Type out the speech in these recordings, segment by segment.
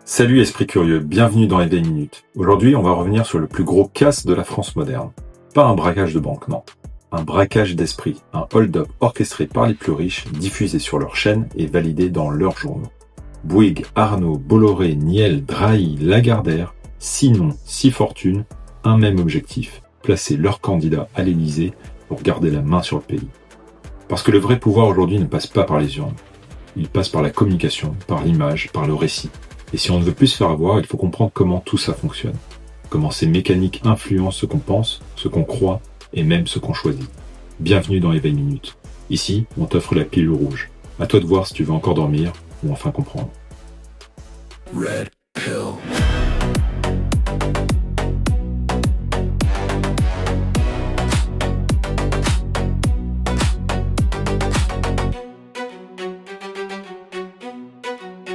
Salut esprit curieux, bienvenue dans Éveil Minute. Aujourd'hui, on va revenir sur le plus gros casse de la France moderne. Pas un braquage de banque, non. Un braquage d'esprit, un hold-up orchestré par les plus riches, diffusé sur leur chaîne et validé dans leurs journaux. Bouygues, Arnault, Bolloré, Niel, Drahi, Lagardère, 6 noms, 6 fortunes, un même objectif, placer leurs candidats à l'Élysée pour garder la main sur le pays. Parce que le vrai pouvoir aujourd'hui ne passe pas par les urnes. Il passe par la communication, par l'image, par le récit. Et si on ne veut plus se faire avoir, il faut comprendre comment tout ça fonctionne. Comment ces mécaniques influencent ce qu'on pense, ce qu'on croit et même ce qu'on choisit. Bienvenue dans Éveil Minute. Ici, on t'offre la pilule rouge. À toi de voir si tu veux encore dormir ou enfin comprendre. Red Pill.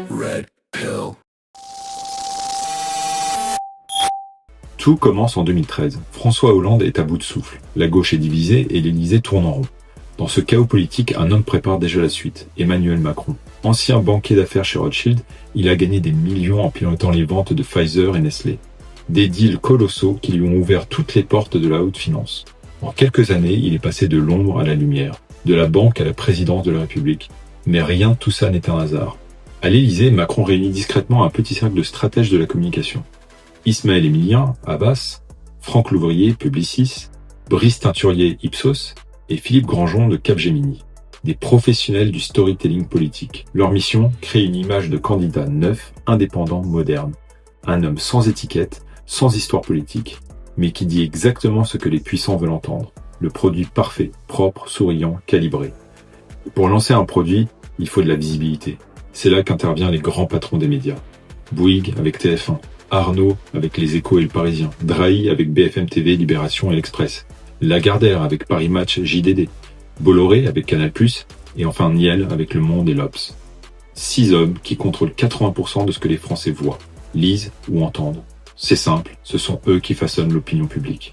Red Pill. Tout commence en 2013. François Hollande est à bout de souffle. La gauche est divisée et l'Élysée tourne en rond. Dans ce chaos politique, un homme prépare déjà la suite, Emmanuel Macron. Ancien banquier d'affaires chez Rothschild, il a gagné des millions en pilotant les ventes de Pfizer et Nestlé. Des deals colossaux qui lui ont ouvert toutes les portes de la haute finance. En quelques années, il est passé de l'ombre à la lumière, de la banque à la présidence de la République. Mais rien de tout ça n'est un hasard. À l'Élysée, Macron réunit discrètement un petit cercle de stratèges de la communication. Ismaël Emilien, Havas, Franck Louvrier, Publicis, Brice Teinturier, Ipsos et Philippe Grandjean de Capgemini. Des professionnels du storytelling politique. Leur mission, créer une image de candidat neuf, indépendant, moderne. Un homme sans étiquette, sans histoire politique, mais qui dit exactement ce que les puissants veulent entendre. Le produit parfait, propre, souriant, calibré. Pour lancer un produit, il faut de la visibilité. C'est là qu'interviennent les grands patrons des médias. Bouygues avec TF1. Arnault avec Les Échos et Le Parisien, Drahi avec BFM TV, Libération et l'Express, Lagardère avec Paris Match, JDD, Bolloré avec Canal+, et enfin Niel avec Le Monde et l'Obs. 6 hommes qui contrôlent 80% de ce que les Français voient, lisent ou entendent. C'est simple, ce sont eux qui façonnent l'opinion publique.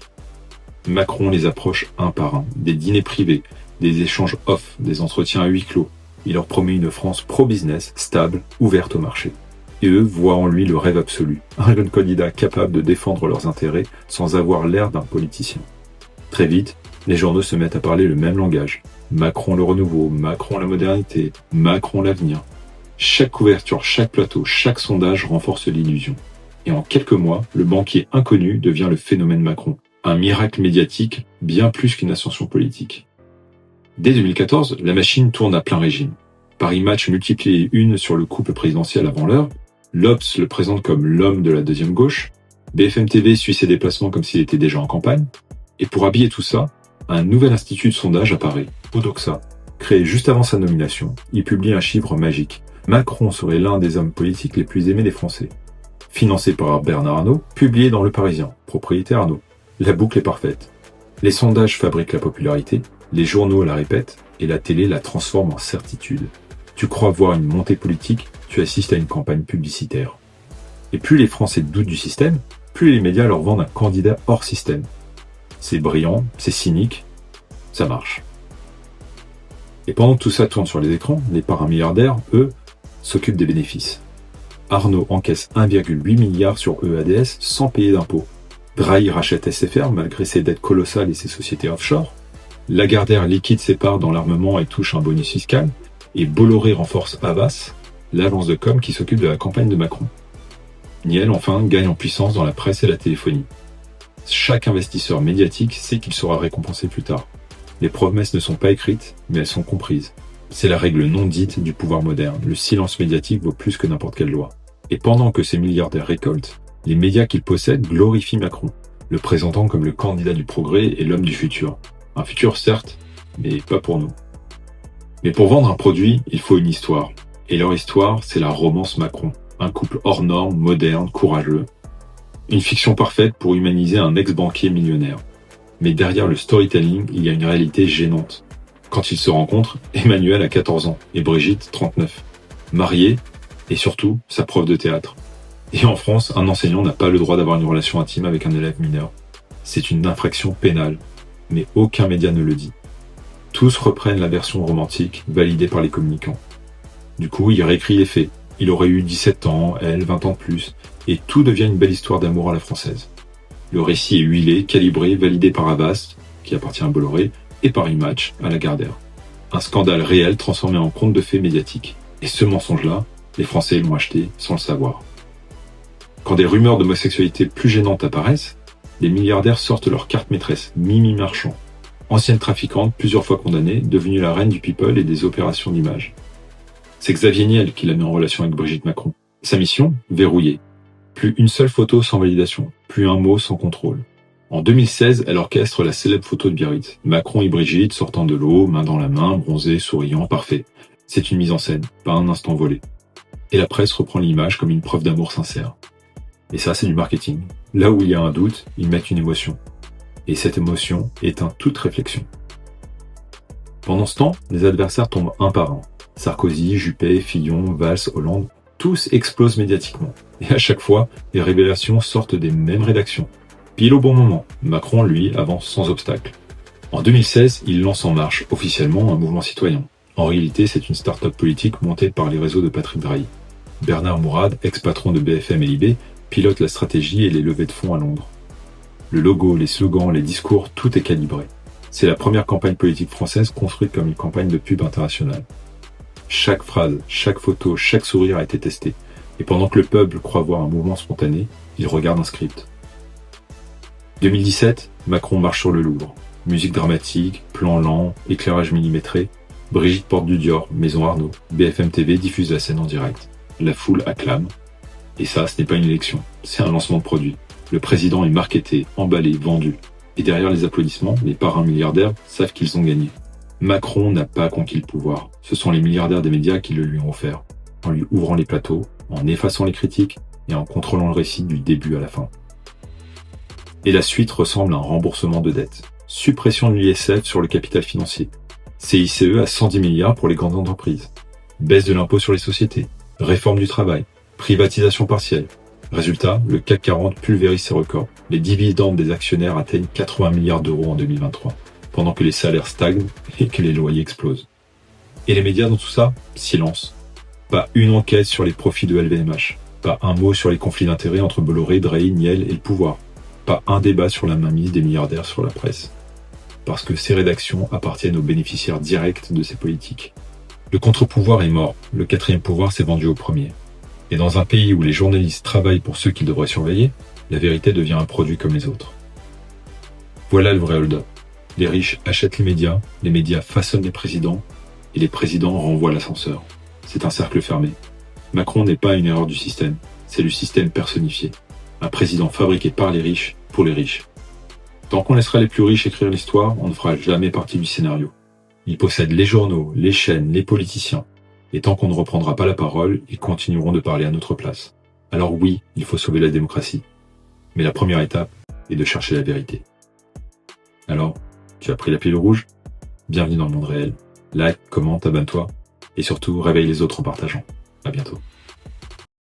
Macron les approche un par un, des dîners privés, des échanges off, des entretiens à huis clos. Il leur promet une France pro-business, stable, ouverte au marché. Et eux voient en lui le rêve absolu, un jeune candidat capable de défendre leurs intérêts sans avoir l'air d'un politicien. Très vite, les journaux se mettent à parler le même langage. Macron le renouveau, Macron la modernité, Macron l'avenir. Chaque couverture, chaque plateau, chaque sondage renforce l'illusion. Et en quelques mois, le banquier inconnu devient le phénomène Macron. Un miracle médiatique, bien plus qu'une ascension politique. Dès 2014, la machine tourne à plein régime. Paris Match multiplie les unes sur le couple présidentiel avant l'heure. L'Obs le présente comme l'homme de la deuxième gauche. BFM TV suit ses déplacements comme s'il était déjà en campagne. Et pour habiller tout ça, un nouvel institut de sondage apparaît, Odoxa. Créé juste avant sa nomination, il publie un chiffre magique. Macron serait l'un des hommes politiques les plus aimés des Français. Financé par Bernard Arnault, publié dans Le Parisien, propriété Arnault. La boucle est parfaite. Les sondages fabriquent la popularité, les journaux la répètent, et la télé la transforme en certitude. Tu crois voir une montée politique, tu assistes à une campagne publicitaire. Et plus les Français doutent du système, plus les médias leur vendent un candidat hors système. C'est brillant, c'est cynique, ça marche. Et pendant que tout ça tourne sur les écrans, les paramilliardaires, eux, s'occupent des bénéfices. Arnault encaisse 1,8 milliard sur EADS sans payer d'impôts. Drahi rachète SFR malgré ses dettes colossales et ses sociétés offshore. Lagardère liquide ses parts dans l'armement et touche un bonus fiscal. Et Bolloré renforce Havas, l'agence de com qui s'occupe de la campagne de Macron. Niel, enfin, gagne en puissance dans la presse et la téléphonie. Chaque investisseur médiatique sait qu'il sera récompensé plus tard. Les promesses ne sont pas écrites, mais elles sont comprises. C'est la règle non dite du pouvoir moderne. Le silence médiatique vaut plus que n'importe quelle loi. Et pendant que ces milliardaires récoltent, les médias qu'ils possèdent glorifient Macron, le présentant comme le candidat du progrès et l'homme du futur. Un futur certes, mais pas pour nous. Mais pour vendre un produit, il faut une histoire. Et leur histoire, c'est la romance Macron. Un couple hors norme, moderne, courageux. Une fiction parfaite pour humaniser un ex-banquier millionnaire. Mais derrière le storytelling, il y a une réalité gênante. Quand ils se rencontrent, Emmanuel a 14 ans et Brigitte 39. Mariés, et surtout, sa prof de théâtre. Et en France, un enseignant n'a pas le droit d'avoir une relation intime avec un élève mineur. C'est une infraction pénale. Mais aucun média ne le dit. Tous reprennent la version romantique, validée par les communicants. Du coup, il réécrit les faits. Il aurait eu 17 ans, elle 20 ans de plus, et tout devient une belle histoire d'amour à la française. Le récit est huilé, calibré, validé par Havas, qui appartient à Bolloré, et par Image, à Lagardère. Un scandale réel transformé en conte de fées médiatique. Et ce mensonge-là, les Français l'ont acheté sans le savoir. Quand des rumeurs d'homosexualité plus gênantes apparaissent, les milliardaires sortent leur carte maîtresse, Mimi Marchand, ancienne trafiquante plusieurs fois condamnée, devenue la reine du people et des opérations d'image. C'est Xavier Niel qui l'a mis en relation avec Brigitte Macron. Sa mission ? Verrouiller. Plus une seule photo sans validation, plus un mot sans contrôle. En 2016, elle orchestre la célèbre photo de Biarritz. Macron et Brigitte sortant de l'eau, main dans la main, bronzés, souriants, parfait. C'est une mise en scène, pas un instant volé. Et la presse reprend l'image comme une preuve d'amour sincère. Et ça, c'est du marketing. Là où il y a un doute, ils mettent une émotion. Et cette émotion éteint toute réflexion. Pendant ce temps, les adversaires tombent un par un. Sarkozy, Juppé, Fillon, Valls, Hollande, tous explosent médiatiquement. Et à chaque fois, les révélations sortent des mêmes rédactions. Pile au bon moment, Macron, lui, avance sans obstacle. En 2016, il lance En Marche, officiellement un mouvement citoyen. En réalité, c'est une start-up politique montée par les réseaux de Patrick Drahi. Bernard Mourad, ex-patron de BFM et Libé, pilote la stratégie et les levées de fonds à Londres. Le logo, les slogans, les discours, tout est calibré. C'est la première campagne politique française construite comme une campagne de pub internationale. Chaque phrase, chaque photo, chaque sourire a été testé. Et pendant que le peuple croit voir un mouvement spontané, il regarde un script. 2017, Macron marche sur le Louvre. Musique dramatique, plan lent, éclairage millimétré. Brigitte porte du Dior, Maison Arnaud. BFM TV diffuse la scène en direct. La foule acclame. Et ça, ce n'est pas une élection, c'est un lancement de produit. Le président est marketé, emballé, vendu. Et derrière les applaudissements, les parrains milliardaires savent qu'ils ont gagné. Macron n'a pas conquis le pouvoir. Ce sont les milliardaires des médias qui le lui ont offert. En lui ouvrant les plateaux, en effaçant les critiques et en contrôlant le récit du début à la fin. Et la suite ressemble à un remboursement de dettes. Suppression de l'ISF sur le capital financier. CICE à 110 milliards pour les grandes entreprises. Baisse de l'impôt sur les sociétés. Réforme du travail. Privatisation partielle. Résultat, le CAC 40 pulvérise ses records. Les dividendes des actionnaires atteignent 80 milliards d'euros en 2023, pendant que les salaires stagnent et que les loyers explosent. Et les médias dans tout ça ? Silence. Pas une enquête sur les profits de LVMH. Pas un mot sur les conflits d'intérêts entre Bolloré, Drahi, Niel et le pouvoir. Pas un débat sur la mainmise des milliardaires sur la presse. Parce que ces rédactions appartiennent aux bénéficiaires directs de ces politiques. Le contre-pouvoir est mort, le quatrième pouvoir s'est vendu au premier. Et dans un pays où les journalistes travaillent pour ceux qu'ils devraient surveiller, la vérité devient un produit comme les autres. Voilà le vrai hold-up. Les riches achètent les médias façonnent les présidents, et les présidents renvoient l'ascenseur. C'est un cercle fermé. Macron n'est pas une erreur du système, c'est le système personnifié. Un président fabriqué par les riches, pour les riches. Tant qu'on laissera les plus riches écrire l'histoire, on ne fera jamais partie du scénario. Ils possèdent les journaux, les chaînes, les politiciens. Et tant qu'on ne reprendra pas la parole, ils continueront de parler à notre place. Alors oui, il faut sauver la démocratie. Mais la première étape est de chercher la vérité. Alors, tu as pris la pilule rouge ? Bienvenue dans le monde réel. Like, commente, abonne-toi. Et surtout, réveille les autres en partageant. À bientôt.